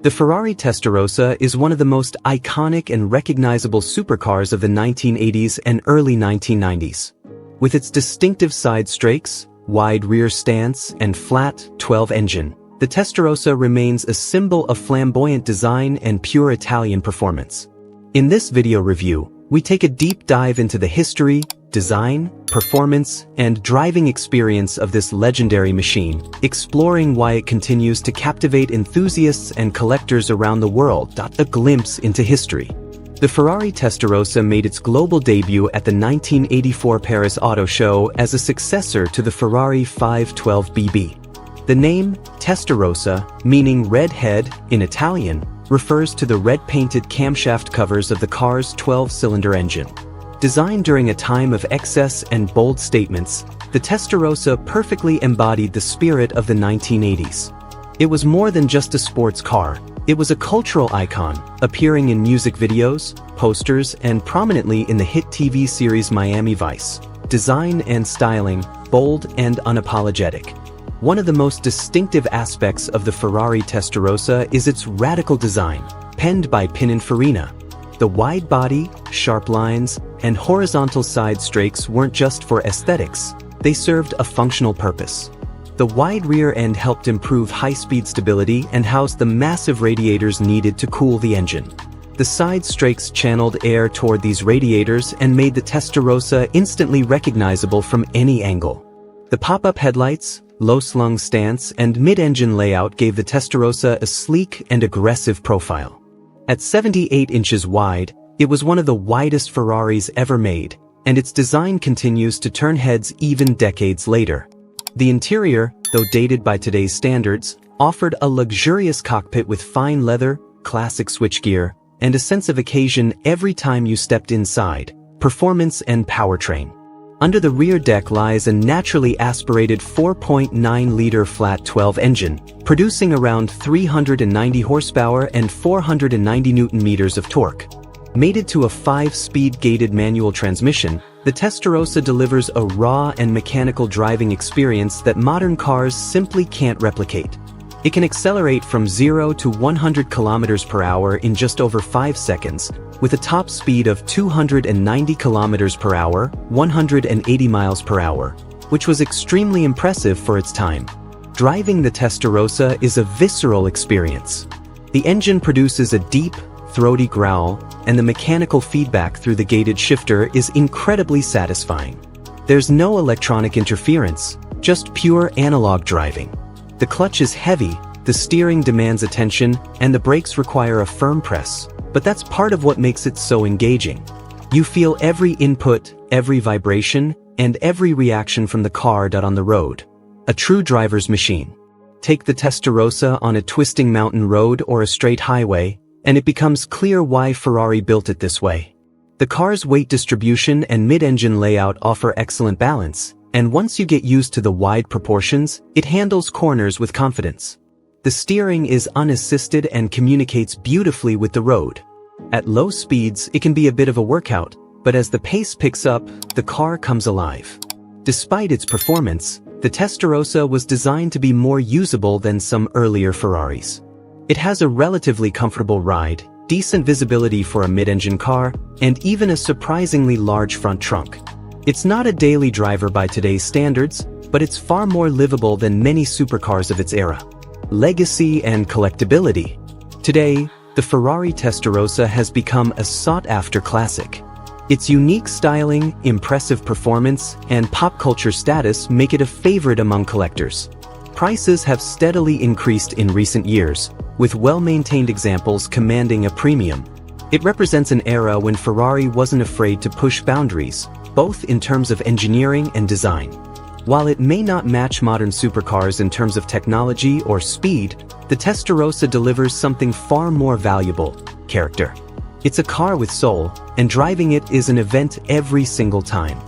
The Ferrari Testarossa is one of the most iconic and recognizable supercars of the 1980s and early 1990s. With its distinctive side strakes, wide rear stance, and flat 12 engine, the Testarossa remains a symbol of flamboyant design and pure Italian performance. In this video review, we take a deep dive into the history, design, performance, and driving experience of this legendary machine, exploring why it continues to captivate enthusiasts and collectors around the world. A glimpse into history. The Ferrari Testarossa made its global debut at the 1984 Paris Auto Show as a successor to the Ferrari 512 BB. The name Testarossa, meaning red head in Italian, refers to the red-painted camshaft covers of the car's 12-cylinder engine. Designed during a time of excess and bold statements, the Testarossa perfectly embodied the spirit of the 1980s. It was more than just a sports car, it was a cultural icon, appearing in music videos, posters, and prominently in the hit TV series Miami Vice. Design and styling, bold and unapologetic. One of the most distinctive aspects of the Ferrari Testarossa is its radical design, penned by Pininfarina. The wide body, sharp lines, and horizontal side strakes weren't just for aesthetics, they served a functional purpose. The wide rear end helped improve high-speed stability and housed the massive radiators needed to cool the engine. The side strakes channeled air toward these radiators and made the Testarossa instantly recognizable from any angle. The pop-up headlights, low-slung stance, and mid-engine layout gave the Testarossa a sleek and aggressive profile. At 78 inches wide, it was one of the widest Ferraris ever made, and its design continues to turn heads even decades later. The interior, though dated by today's standards, offered a luxurious cockpit with fine leather, classic switchgear, and a sense of occasion every time you stepped inside, performance and powertrain. Under the rear deck lies a naturally aspirated 4.9-liter flat 12 engine, producing around 390 horsepower and 490 Nm of torque. Mated to a 5-speed gated manual transmission, the Testarossa delivers a raw and mechanical driving experience that modern cars simply can't replicate. It can accelerate from 0 to 100 km per hour in just over 5 seconds, with a top speed of 290 km per hour, 180 miles per hour, which was extremely impressive for its time. Driving the Testarossa is a visceral experience. The engine produces a deep, throaty growl, and the mechanical feedback through the gated shifter is incredibly satisfying. There's no electronic interference, just pure analog driving. The clutch is heavy, the steering demands attention, and the brakes require a firm press, but that's part of what makes it so engaging. You feel every input, every vibration, and every reaction from the car on the road. A true driver's machine. Take the Testarossa on a twisting mountain road or a straight highway, and it becomes clear why Ferrari built it this way. The car's weight distribution and mid-engine layout offer excellent balance, and once you get used to the wide proportions, it handles corners with confidence. The steering is unassisted and communicates beautifully with the road. At low speeds, it can be a bit of a workout, but as the pace picks up, the car comes alive. Despite its performance, the Testarossa was designed to be more usable than some earlier Ferraris. It has a relatively comfortable ride, decent visibility for a mid-engine car, and even a surprisingly large front trunk. It's not a daily driver by today's standards, but it's far more livable than many supercars of its era. Legacy and collectability. Today, the Ferrari Testarossa has become a sought-after classic. Its unique styling, impressive performance, and pop culture status make it a favorite among collectors. Prices have steadily increased in recent years, with well-maintained examples commanding a premium. It represents an era when Ferrari wasn't afraid to push boundaries, both in terms of engineering and design. While it may not match modern supercars in terms of technology or speed, the Testarossa delivers something far more valuable: character. It's a car with soul, and driving it is an event every single time.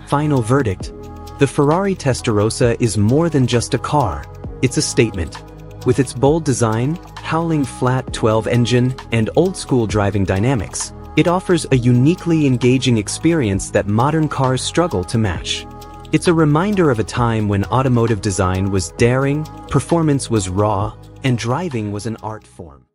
Final verdict: the Ferrari Testarossa is more than just a car, it's a statement. With its bold design, howling flat 12 engine, and old-school driving dynamics, it offers a uniquely engaging experience that modern cars struggle to match. It's a reminder of a time when automotive design was daring, performance was raw, and driving was an art form.